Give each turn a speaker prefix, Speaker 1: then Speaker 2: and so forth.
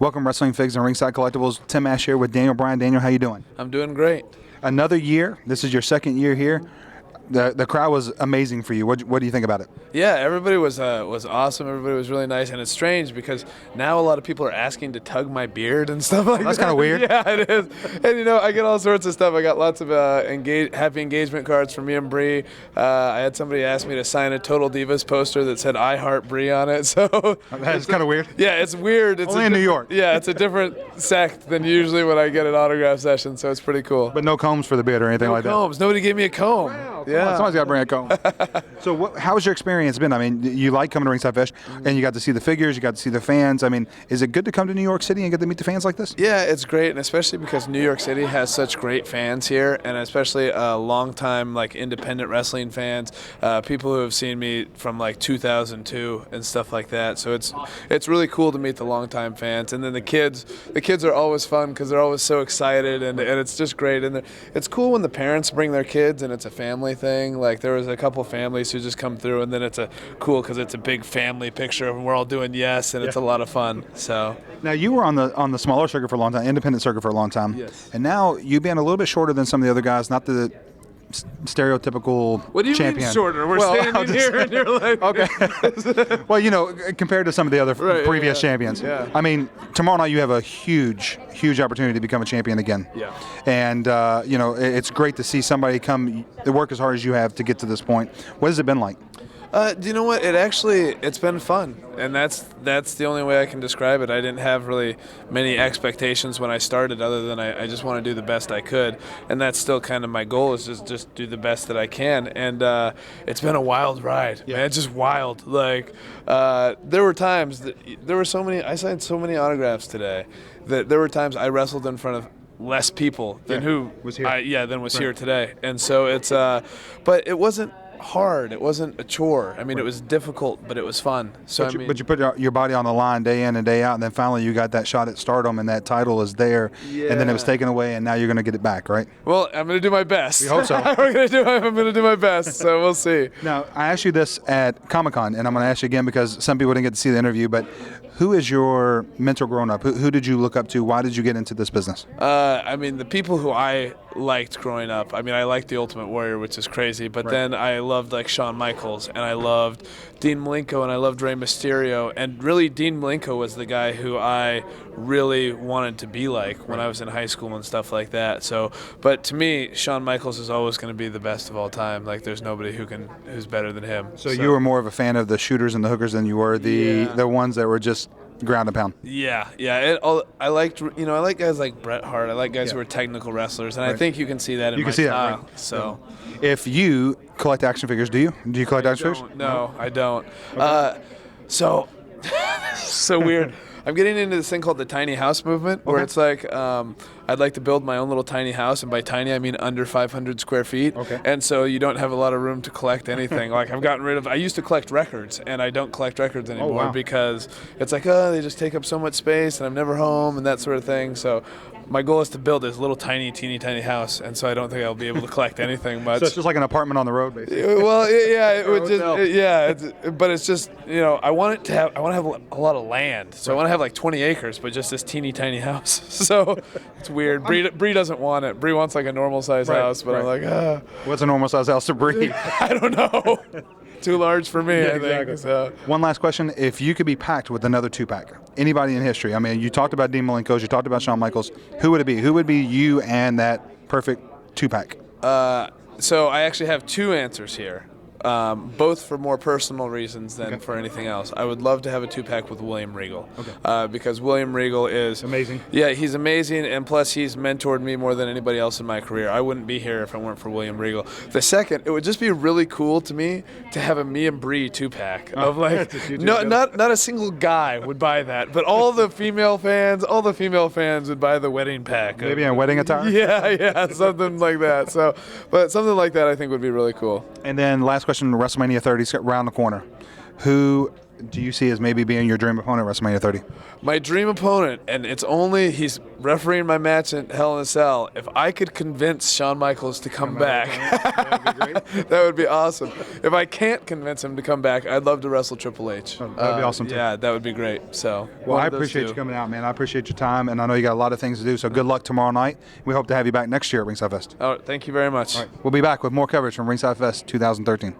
Speaker 1: Welcome, Wrestling Figs and Ringside Collectibles. Tim Ash here with Daniel Bryan. Daniel, how you doing?
Speaker 2: I'm doing great.
Speaker 1: Another year. This is your second year here. The crowd was amazing for you. What do you think about it?
Speaker 2: Yeah, everybody was awesome. Everybody was really nice, and it's strange because now a lot of people are asking to tug my beard and stuff like that.
Speaker 1: That's kind of weird.
Speaker 2: Yeah, it is. And I get all sorts of stuff. I got lots of happy engagement cards from me and Bree. I had somebody ask me to sign a Total Divas poster that said "I Heart Bree" on it. So
Speaker 1: that's kind of weird.
Speaker 2: Yeah, it's weird. It's
Speaker 1: only in New York.
Speaker 2: Yeah, it's a different sect than usually when I get an autograph session. So it's pretty cool.
Speaker 1: But no combs for the beard or anything like that.
Speaker 2: No combs. Nobody gave me a comb.
Speaker 1: Wow.
Speaker 2: Yeah.
Speaker 1: Somebody's got to bring a comb. So how has your experience been? I mean, you like coming to Ringside Fish, and you got to see the figures, you got to see the fans. I mean, is it good to come to New York City and get to meet the fans like this?
Speaker 2: Yeah, it's great, and especially because New York City has such great fans here, and especially long-time independent wrestling fans, people who have seen me from 2002 and stuff like that. So it's really cool to meet the long-time fans, and then the kids are always fun because they're always so excited, and it's just great. And it's cool when the parents bring their kids and it's a family thing. Like there was a couple families who just come through, and then it's cool because it's a big family picture and we're all doing yes, and it's a lot of fun. So
Speaker 1: now you were on the smaller circuit for a long time, independent circuit for a long time.
Speaker 2: Yes.
Speaker 1: And now you being a little bit shorter than some of the other guys, not the stereotypical
Speaker 2: what do you
Speaker 1: champion.
Speaker 2: mean shorter? We're standing here and you're like
Speaker 1: okay. Well, compared to some of the other previous champions.
Speaker 2: Yeah.
Speaker 1: I mean, tomorrow night you have a huge opportunity to become a champion again.
Speaker 2: Yeah.
Speaker 1: And it's great to see somebody come to work as hard as you have to get to this point. What has it been like?
Speaker 2: Do you know what? It's been fun, and that's the only way I can describe it. I didn't have really many expectations when I started, other than I just want to do the best I could, and that's still kind of my goal, is just do the best that I can. And it's been a wild ride, man. It's just wild. There were times I signed so many autographs today that there were times I wrestled in front of less people than who
Speaker 1: was here.
Speaker 2: Here today, and so it's but it wasn't hard. It wasn't a chore. I mean, it was difficult, but it was fun. So
Speaker 1: but you put your body on the line day in and day out, and then finally you got that shot at Stardom, and that title is there, and then it was taken away, and now you're going to get it back, right?
Speaker 2: Well, I'm going to do my best.
Speaker 1: We hope so.
Speaker 2: I'm going to do my best, so we'll see.
Speaker 1: Now, I asked you this at Comic-Con, and I'm going to ask you again because some people didn't get to see the interview, but who is your mentor growing up? Who did you look up to? Why did you get into this business?
Speaker 2: I mean, the people who I liked growing up, I mean, I liked The Ultimate Warrior, which is crazy, but then I loved Shawn Michaels, and I loved Dean Malenko, and I loved Rey Mysterio, and really Dean Malenko was the guy who I really wanted to be like when I was in high school and stuff like that. So, but to me, Shawn Michaels is always going to be the best of all time. There's nobody who's better than him.
Speaker 1: So you were more of a fan of the shooters and the hookers than you were the ones that were just ground and pound.
Speaker 2: Yeah. I liked guys like Bret Hart. I like guys who are technical wrestlers, and I think you can see that in my style.
Speaker 1: Right?
Speaker 2: So,
Speaker 1: if you collect action figures, do you? Do you collect action figures?
Speaker 2: No, I don't. Okay. So weird. I'm getting into this thing called the tiny house movement, where it's I'd like to build my own little tiny house, and by tiny I mean under 500 square feet.
Speaker 1: Okay.
Speaker 2: And so you don't have a lot of room to collect anything. I've gotten rid of. I used to collect records, and I don't collect records anymore because it's they just take up so much space, and I'm never home, and that sort of thing. So my goal is to build this little teeny tiny house, and so I don't think I'll be able to collect anything much.
Speaker 1: So it's just like an apartment on the road, basically.
Speaker 2: Well, yeah, it would just, but it's just, I want to have a lot of land, so I want to have 20 acres, but just this teeny tiny house. So it's weird. Bree doesn't want it. Bree wants a normal size house, but I'm like,
Speaker 1: What's a normal size house to Bree?
Speaker 2: I don't know. Too large for me, I think. So.
Speaker 1: One last question. If you could be packed with another two-pack, anybody in history, I mean, you talked about Dean Malenko, you talked about Shawn Michaels, who would it be? Who would be you and that perfect two-pack?
Speaker 2: So I actually have two answers here. Both for more personal reasons than for anything else. I would love to have a two-pack with William Regal, because William Regal is
Speaker 1: amazing.
Speaker 2: Yeah, he's amazing, and plus he's mentored me more than anybody else in my career. I wouldn't be here if it weren't for William Regal. The second, it would just be really cool to me to have a me and Bree two-pack of not a single guy would buy that, but all the female fans would buy the wedding pack.
Speaker 1: Maybe in wedding attire.
Speaker 2: Yeah, something like that. So, but something like that I think would be really cool.
Speaker 1: And then last question, WrestleMania 30 is around the corner. who do you see as maybe being your dream opponent at WrestleMania 30?
Speaker 2: My dream opponent, and he's refereeing my match in Hell in a Cell. If I could convince Shawn Michaels to come back,
Speaker 1: that would be great.
Speaker 2: that would be awesome. If I can't convince him to come back, I'd love to wrestle Triple H.
Speaker 1: That would be awesome, too.
Speaker 2: Yeah, that would be great. So,
Speaker 1: Well, I appreciate you coming out, man. I appreciate your time, and I know you got a lot of things to do, so good luck tomorrow night. We hope to have you back next year at Ringside Fest.
Speaker 2: All right, thank you very much.
Speaker 1: All right, we'll be back with more coverage from Ringside Fest 2013.